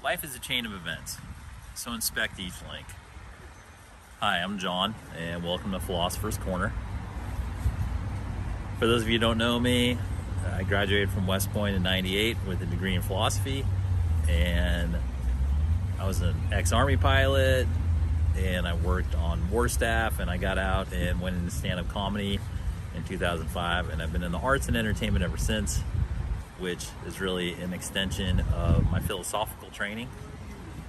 Life is a chain of events, so inspect each link. Hi, I'm John, and welcome to Philosopher's Corner. For those of you who don't know me, I graduated from West Point in '98 with a degree in philosophy, and I was an ex-Army pilot, and I worked on war staff, and I got out and went into stand-up comedy in 2005, and I've been in the arts and entertainment ever since, which is really an extension of my philosophical training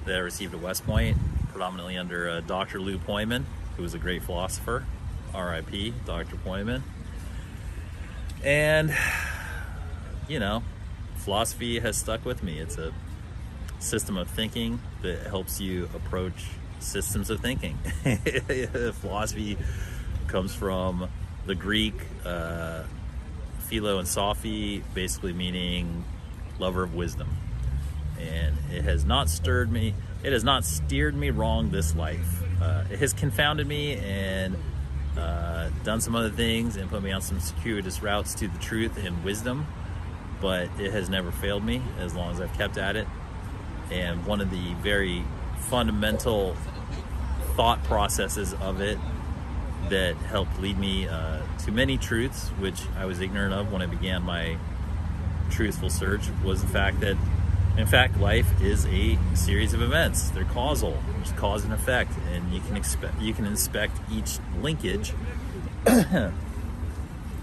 that I received at West Point, predominantly under Dr. Lou Poyman, who was a great philosopher, R.I.P., Dr. Poyman. And, you know, philosophy has stuck with me. It's a system of thinking that helps you approach systems of thinking. Philosophy comes from the Greek philo and sophy, basically meaning lover of wisdom. And it has not steered me wrong this life. It has confounded me and done some other things and put me on some circuitous routes to the truth and wisdom, but it has never failed me as long as I've kept at it. And one of the very fundamental thought processes of it that helped lead me to many truths, which I was ignorant of when I began my truthful search, was the fact that, in fact, life is a series of events. They're causal. There's cause and effect, and you can inspect each linkage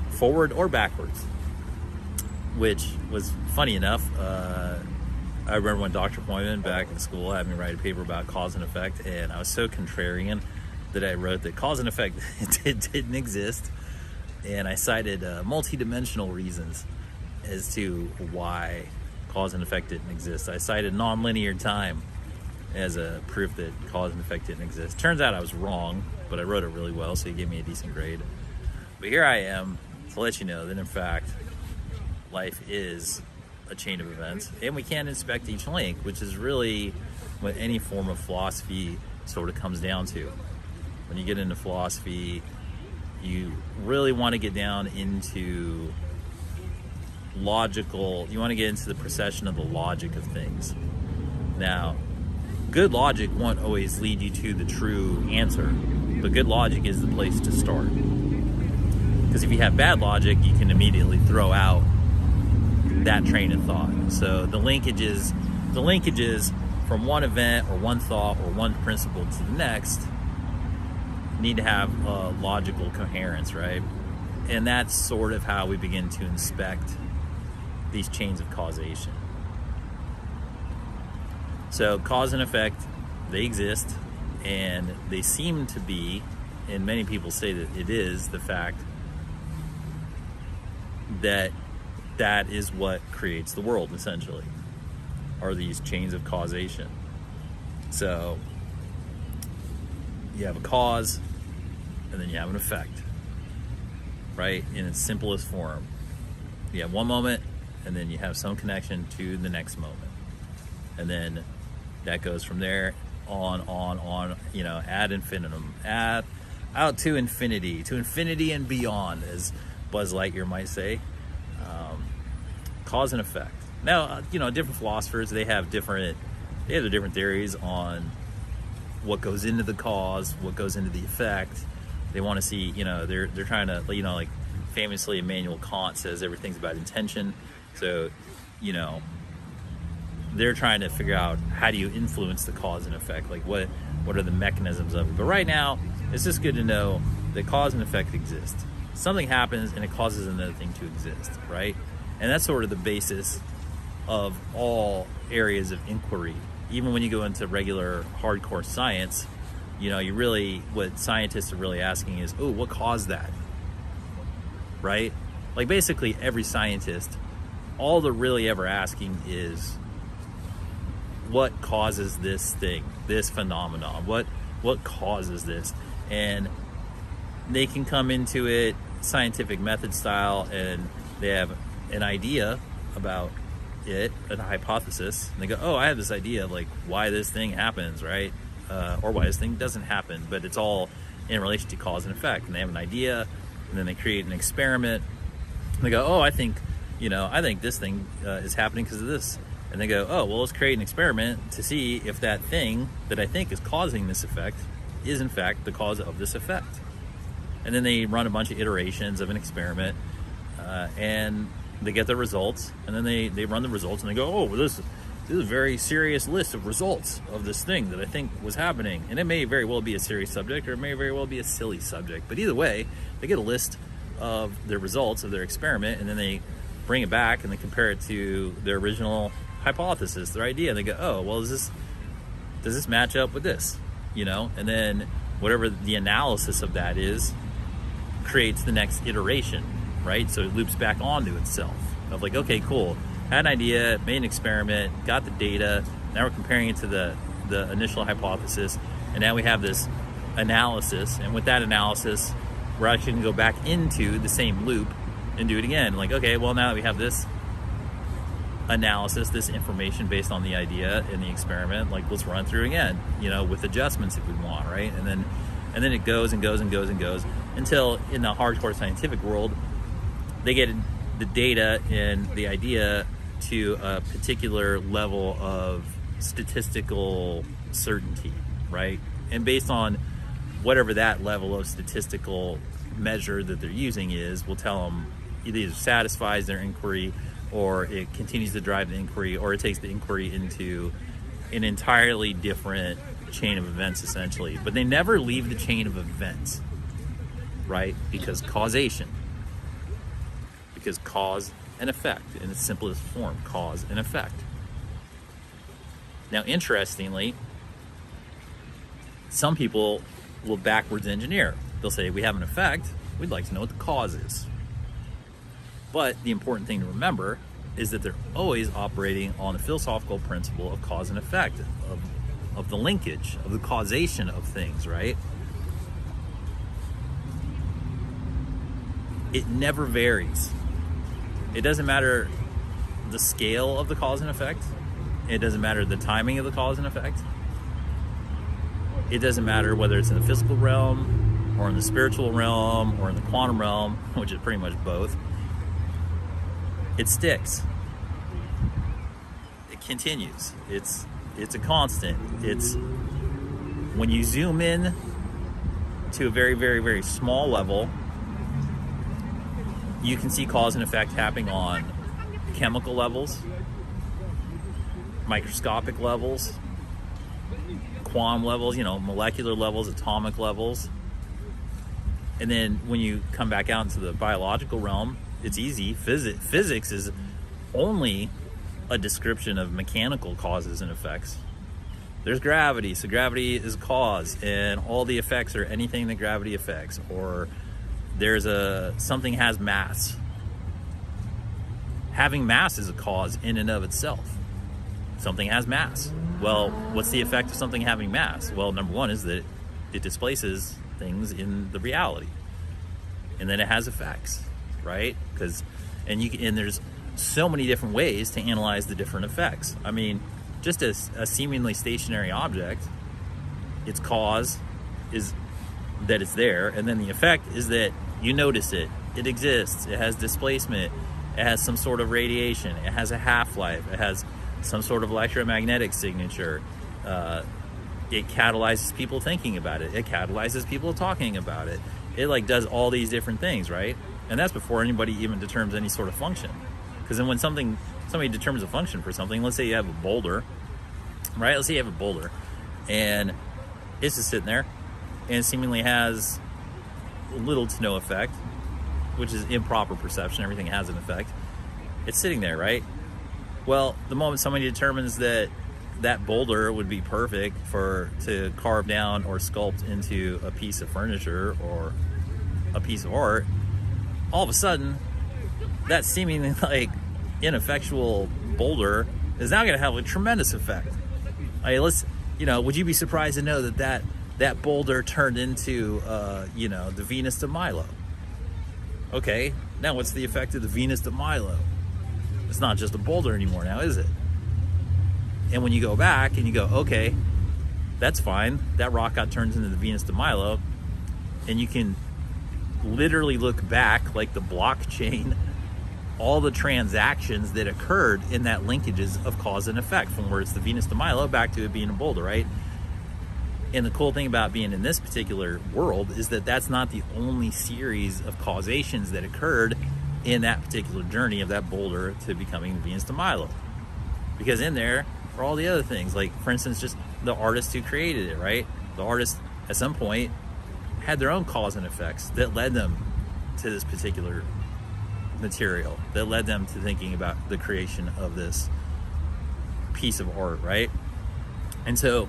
forward or backwards, which was funny enough. I remember when Dr. Poyman back in school had me write a paper about cause and effect, and I was so contrarian that I wrote that cause and effect didn't exist, and I cited multi-dimensional reasons as to why cause and effect didn't exist. I cited nonlinear time as a proof that cause and effect didn't exist. Turns out I was wrong, but I wrote it really well, so he gave me a decent grade. But here I am to let you know that, in fact, life is a chain of events, and we can't inspect each link, which is really what any form of philosophy sort of comes down to. When you get into philosophy, you really want to get down into you want to get into the procession of the logic of things. Now, good logic won't always lead you to the true answer, but good logic is the place to start. Because if you have bad logic, you can immediately throw out that train of thought. So the linkages from one event or one thought or one principle to the next need to have a logical coherence, right? And that's sort of how we begin to inspect these chains of causation. So cause and effect, they exist, and they seem to be, and many people say that it is, the fact that that is what creates the world, essentially, are these chains of causation. So you have a cause, and then you have an effect, right? In its simplest form. You have one moment, and then you have some connection to the next moment. And then that goes from there on, you know, ad infinitum, out to infinity and beyond, as Buzz Lightyear might say. Cause and effect. Now, you know, different philosophers, they have different theories on what goes into the cause, what goes into the effect. They want to see, you know, they're trying to, you know, like famously Immanuel Kant says everything's about intention. So, you know, they're trying to figure out how do you influence the cause and effect, like what are the mechanisms of it. But right now, it's just good to know that cause and effect exist. Something happens and it causes another thing to exist, right? And that's sort of the basis of all areas of inquiry. Even when you go into regular hardcore science, you know, what scientists are really asking is, oh, what caused that? Right? Like basically every scientist, all they're really ever asking is, what causes this thing, this phenomenon? What causes this? And they can come into it scientific method style, and they have an idea about it, a hypothesis, and they go, oh, I have this idea of like why this thing happens, right? Or why this thing doesn't happen, but it's all in relation to cause and effect. And they have an idea, and then they create an experiment, and they go, oh, I think this thing is happening because of this. And they go, oh, well, let's create an experiment to see if that thing that I think is causing this effect is in fact the cause of this effect. And then they run a bunch of iterations of an experiment, and they get the results, and then they run the results, and they go, oh, well, this is a very serious list of results of this thing that I think was happening. And it may very well be a serious subject, or it may very well be a silly subject. But either way, they get a list of the results of their experiment, and then they bring it back and they compare it to their original hypothesis, their idea, and they go, oh, well, does this match up with this? You know, and then whatever the analysis of that is creates the next iteration, right? So it loops back onto itself of like, okay, cool, had an idea, made an experiment, got the data, now we're comparing it to the initial hypothesis, and now we have this analysis, and with that analysis we're actually going to go back into the same loop and do it again. Like, okay, well, now that we have this analysis, this information based on the idea in the experiment, like, let's run through again, you know, with adjustments if we want, right? And then it goes and goes and goes and goes until in the hardcore scientific world they get the data and the idea to a particular level of statistical certainty, right? And based on whatever that level of statistical measure that they're using is, will tell them it either satisfies their inquiry, or it continues to drive the inquiry, or it takes the inquiry into an entirely different chain of events, essentially. But they never leave the chain of events, right? Because causation. Because cause and effect, in its simplest form, cause and effect. Now, interestingly, some people will backwards engineer. They'll say, we have an effect, we'd like to know what the cause is. But the important thing to remember is that they're always operating on the philosophical principle of cause and effect, of the linkage, of the causation of things, right? It never varies. It doesn't matter the scale of the cause and effect. It doesn't matter the timing of the cause and effect. It doesn't matter whether it's in the physical realm, or in the spiritual realm, or in the quantum realm, which is pretty much both. It sticks. It continues. It's a constant. It's when you zoom in to a very, very, very small level, you can see cause and effect happening on chemical levels, microscopic levels, quantum levels, you know, molecular levels, atomic levels. And then when you come back out into the biological realm, it's easy. Physics is only a description of mechanical causes and effects. There's gravity, so gravity is cause, and all the effects are anything that gravity affects. Or there's something has mass. Having mass is a cause in and of itself. Something has mass. Well, what's the effect of something having mass? Well, number one is that it displaces things in the reality, and then it has effects, right? And there's so many different ways to analyze the different effects. I mean, just as a seemingly stationary object, its cause is that it's there, and then the effect is that you notice it exists, it has displacement, it has some sort of radiation, it has a half-life, it has some sort of electromagnetic signature, it catalyzes people thinking about it, it catalyzes people talking about it, it like does all these different things, right? And that's before anybody even determines any sort of function. Because then when somebody determines a function for something, let's say you have a boulder, right? Let's say you have a boulder, and it's just sitting there, and seemingly has little to no effect, which is improper perception. Everything has an effect. It's sitting there, right? Well, the moment somebody determines that that boulder would be perfect to carve down or sculpt into a piece of furniture or a piece of art, all of a sudden, that seemingly like ineffectual boulder is now going to have a tremendous effect. Would you be surprised to know that boulder turned into, the Venus de Milo? Okay, now what's the effect of the Venus de Milo? It's not just a boulder anymore now, is it? And when you go back and you go, okay, that's fine. That rock got turned into the Venus de Milo, and you can literally look back like the blockchain all the transactions that occurred in that linkages of cause and effect, from where it's the Venus to Milo back to it being a boulder, right? And the cool thing about being in this particular world is that that's not the only series of causations that occurred in that particular journey of that boulder to becoming Venus to Milo. Because in there are all the other things, like, for instance, just the artist who created it, right? The artist at some point had their own cause and effects that led them to this particular material, that led them to thinking about the creation of this piece of art, right? And so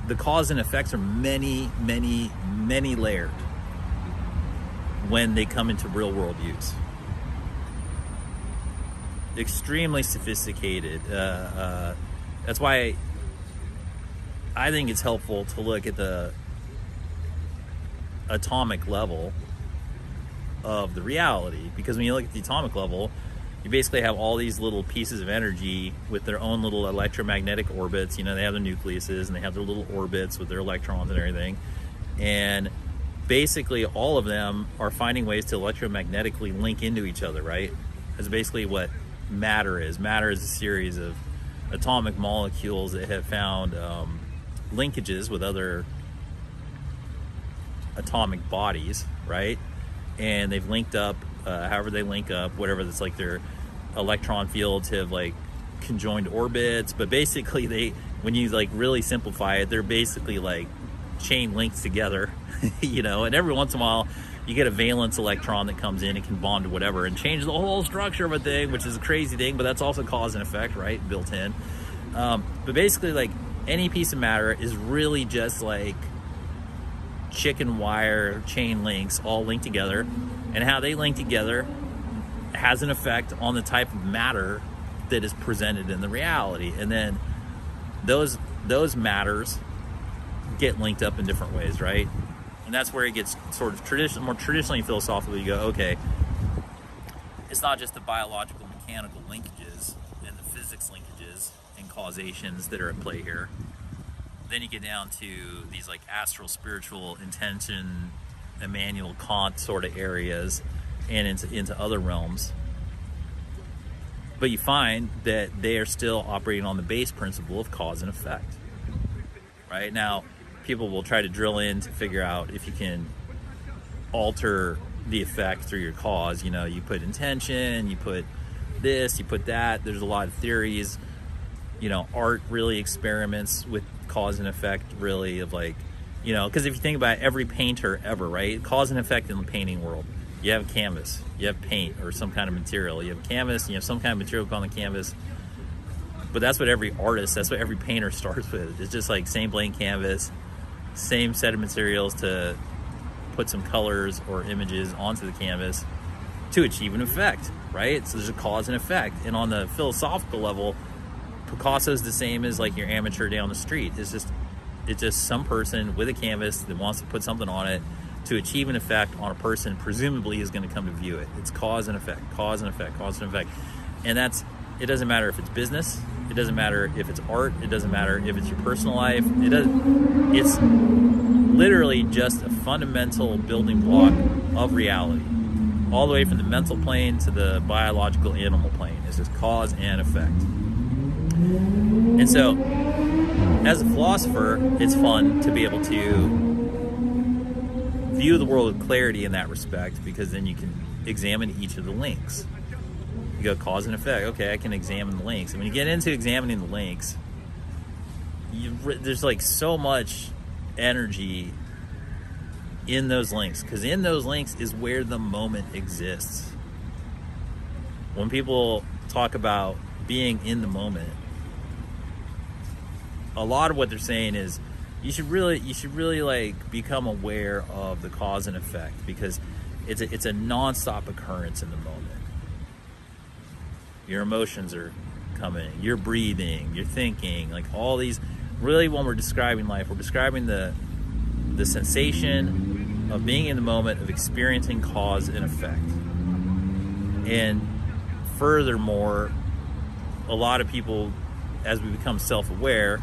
the cause and effects are many, many, many layered when they come into real world use. Extremely sophisticated. That's why I think it's helpful to look at the atomic level of the reality, because when you look at the atomic level, you basically have all these little pieces of energy with their own little electromagnetic orbits. You know, they have their nucleuses and they have their little orbits with their electrons and everything. And basically all of them are finding ways to electromagnetically link into each other, right? That's basically what matter is. Matter is a series of atomic molecules that have found linkages with other atomic bodies, right? And they've linked up, however they link up, whatever that's like their electron fields have like conjoined orbits. But basically they, when you like really simplify it, they're basically like chain links together, you know, and every once in a while you get a valence electron that comes in and can bond to whatever and change the whole structure of a thing, which is a crazy thing, but that's also cause and effect, right? Built in. But basically, like, any piece of matter is really just like chicken wire chain links all linked together, and how they link together has an effect on the type of matter that is presented in the reality. And then those matters get linked up in different ways, right? And that's where it gets sort of more traditionally philosophical. You go, okay, it's not just the biological mechanical linkages and the physics linkages and causations that are at play here. Then you get down to these like astral, spiritual, intention, Immanuel Kant sort of areas, and into other realms. But you find that they are still operating on the base principle of cause and effect. Right? Now, people will try to drill in to figure out if you can alter the effect through your cause. You know, you put intention, you put this, you put that. There's a lot of theories. You know, art really experiments with cause and effect, really, of like, you know, because if you think about every painter ever, right? Cause and effect in the painting world. You have a canvas, you have paint or some kind of material. You have a canvas, and you have some kind of material on the canvas. But that's what every artist, that's what every painter starts with. It's just like same blank canvas, same set of materials to put some colors or images onto the canvas to achieve an effect, right? So there's a cause and effect. And on the philosophical level, Picasso's the same as like your amateur down the street. It's just some person with a canvas that wants to put something on it to achieve an effect on a person presumably is going to come to view it. It's cause and effect, cause and effect, cause and effect. And it doesn't matter if it's business, it doesn't matter if it's art, it doesn't matter if it's your personal life. It's literally just a fundamental building block of reality, all the way from the mental plane to the biological animal plane. It's just cause and effect. And so, as a philosopher, it's fun to be able to view the world with clarity in that respect, because then you can examine each of the links. You go cause and effect. Okay, I can examine the links. And when you get into examining the links, there's like so much energy in those links, because in those links is where the moment exists. When people talk about being in the moment, a lot of what they're saying is you should really like become aware of the cause and effect, because it's a non-stop occurrence in the moment. Your emotions are coming, you're breathing, you're thinking, like all these. Really, when we're describing life, we're describing the sensation of being in the moment, of experiencing cause and effect. And furthermore, a lot of people, as we become self-aware,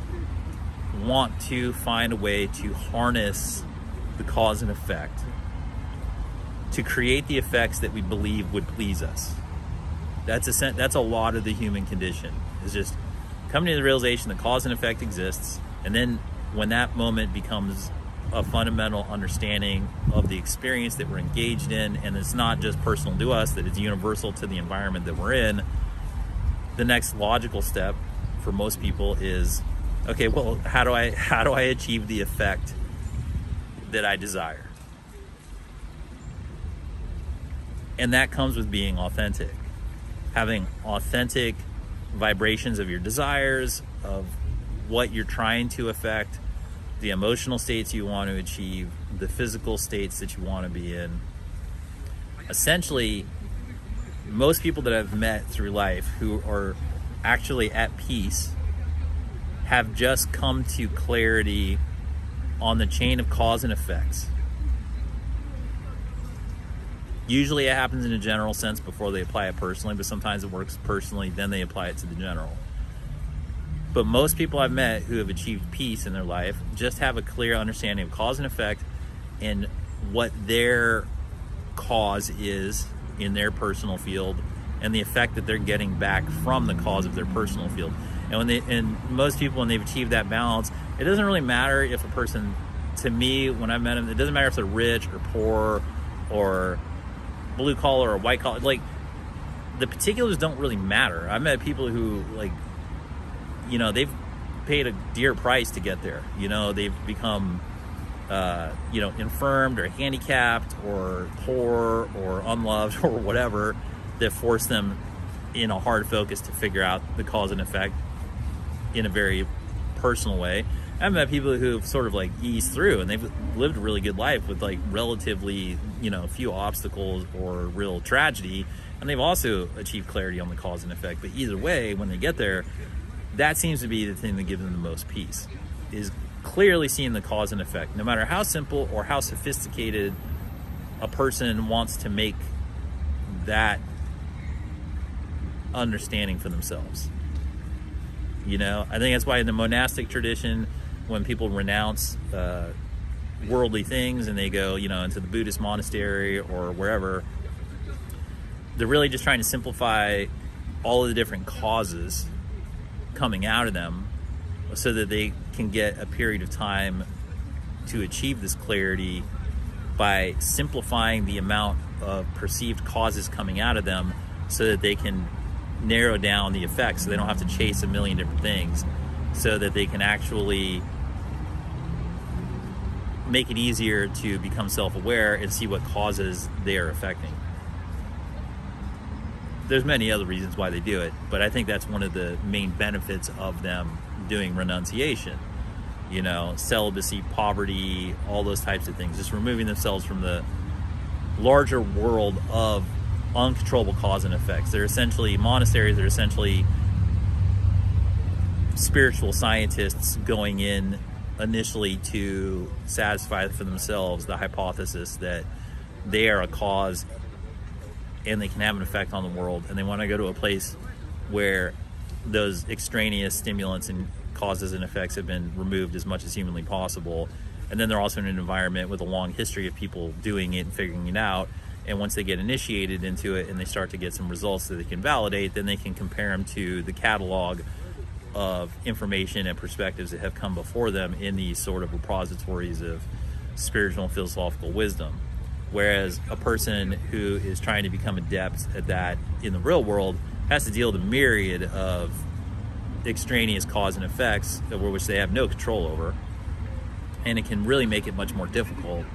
want to find a way to harness the cause and effect to create the effects that we believe would please us. That's a lot of the human condition, is just coming to the realization that cause and effect exists, and then when that moment becomes a fundamental understanding of the experience that we're engaged in, and it's not just personal to us, that it's universal to the environment that we're in, the next logical step for most people is, okay, well, how do I achieve the effect that I desire? And that comes with being authentic, having authentic vibrations of your desires, of what you're trying to affect, the emotional states you want to achieve, the physical states that you want to be in. Essentially, most people that I've met through life who are actually at peace have just come to clarity on the chain of cause and effects. Usually it happens in a general sense before they apply it personally, but sometimes it works personally, then they apply it to the general. But most people I've met who have achieved peace in their life just have a clear understanding of cause and effect and what their cause is in their personal field and the effect that they're getting back from the cause of their personal field. And most people, when they've achieved that balance, it doesn't really matter if a person, to me, when I met them, it doesn't matter if they're rich or poor or blue collar or white collar. Like, the particulars don't really matter. I've met people who, like, you know, they've paid a dear price to get there. You know, they've become, you know, infirmed or handicapped or poor or unloved or whatever that forced them in a hard focus to figure out the cause and effect in a very personal way. I've met people who've sort of like eased through and they've lived a really good life with like relatively, you know, few obstacles or real tragedy, and they've also achieved clarity on the cause and effect. But either way, when they get there, that seems to be the thing that gives them the most peace, is clearly seeing the cause and effect. No matter how simple or how sophisticated a person wants to make that understanding for themselves. You know, I think that's why in the monastic tradition, when people renounce worldly things and they go, you know, into the Buddhist monastery or wherever, they're really just trying to simplify all of the different causes coming out of them so that they can get a period of time to achieve this clarity by simplifying the amount of perceived causes coming out of them so that they can narrow down the effects, so they don't have to chase a million different things, so that they can actually make it easier to become self-aware and see what causes they are affecting. There's many other reasons why they do it, but I think that's one of the main benefits of them doing renunciation. You know, celibacy, poverty, all those types of things, just removing themselves from the larger world of uncontrollable cause and effects. They're essentially monasteries, they're essentially spiritual scientists going in initially to satisfy for themselves the hypothesis that they are a cause and they can have an effect on the world, and they want to go to a place where those extraneous stimulants and causes and effects have been removed as much as humanly possible. And then they're also in an environment with a long history of people doing it and figuring it out. And once they get initiated into it and they start to get some results that they can validate, then they can compare them to the catalog of information and perspectives that have come before them in these sort of repositories of spiritual and philosophical wisdom. Whereas a person who is trying to become adept at that in the real world has to deal with a myriad of extraneous cause and effects over which they have no control over. And it can really make it much more difficult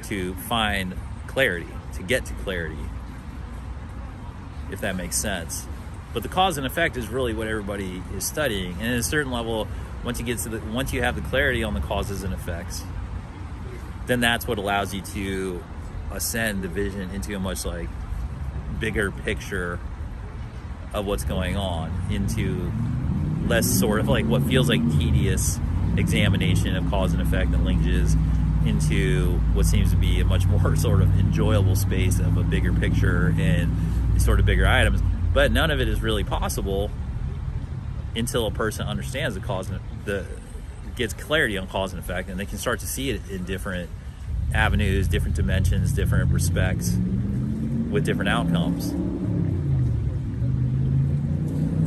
to find clarity, to get to clarity, if that makes sense. But the cause and effect is really what everybody is studying. And at a certain level, once you have the clarity on the causes and effects, then that's what allows you to ascend the vision into a much like bigger picture of what's going on, into less sort of like what feels like tedious examination of cause and effect and linkages, into what seems to be a much more sort of enjoyable space of a bigger picture and sort of bigger items. But none of it is really possible until a person understands the cause and gets clarity on cause and effect, and they can start to see it in different avenues, different dimensions, different respects, with different outcomes.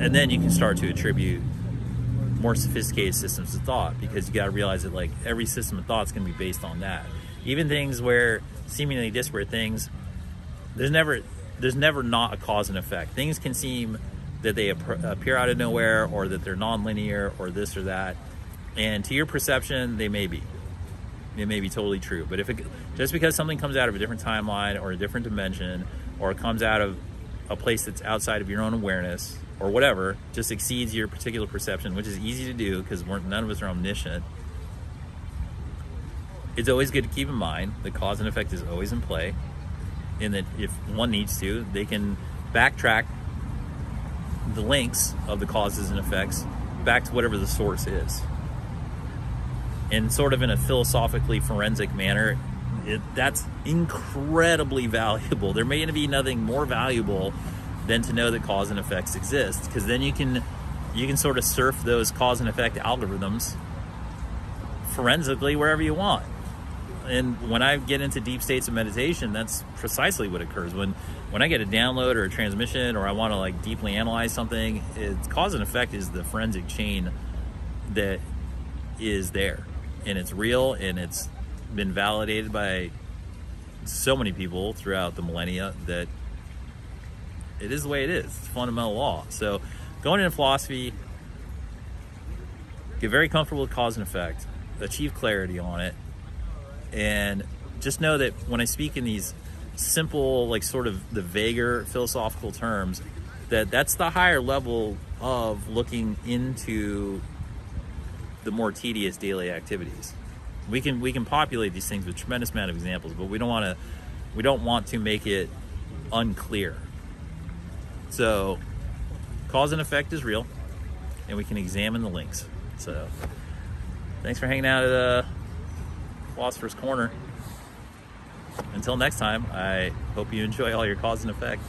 And then you can start to attribute more sophisticated systems of thought, because you got to realize that like every system of thought is going to be based on that. Even things where seemingly disparate things, there's never not a cause and effect. Things can seem that they appear out of nowhere, or that they're non-linear, or this or that, and to your perception they may be totally true. But just because something comes out of a different timeline or a different dimension, or it comes out of a place that's outside of your own awareness or whatever, just exceeds your particular perception, which is easy to do because none of us are omniscient, it's always good to keep in mind the cause and effect is always in play, and that if one needs to, they can backtrack the links of the causes and effects back to whatever the source is. And sort of in a philosophically forensic manner, that's incredibly valuable. There may be nothing more valuable than to know that cause and effects exist, because then you can sort of surf those cause and effect algorithms forensically wherever you want. And when I get into deep states of meditation, that's precisely what occurs. When I get a download or a transmission, or I want to like deeply analyze something, cause and effect is the forensic chain that is there, and it's real, and it's been validated by so many people throughout the millennia that it is the way it is. It's a fundamental law. So going into philosophy, get very comfortable with cause and effect, achieve clarity on it, and just know that when I speak in these simple, like sort of the vaguer philosophical terms, that's the higher level of looking into the more tedious daily activities. We can populate these things with tremendous amount of examples, but we don't want to make it unclear. So cause and effect is real, and we can examine the links. So thanks for hanging out at Philosopher's Corner. Until next time, I hope you enjoy all your cause and effect.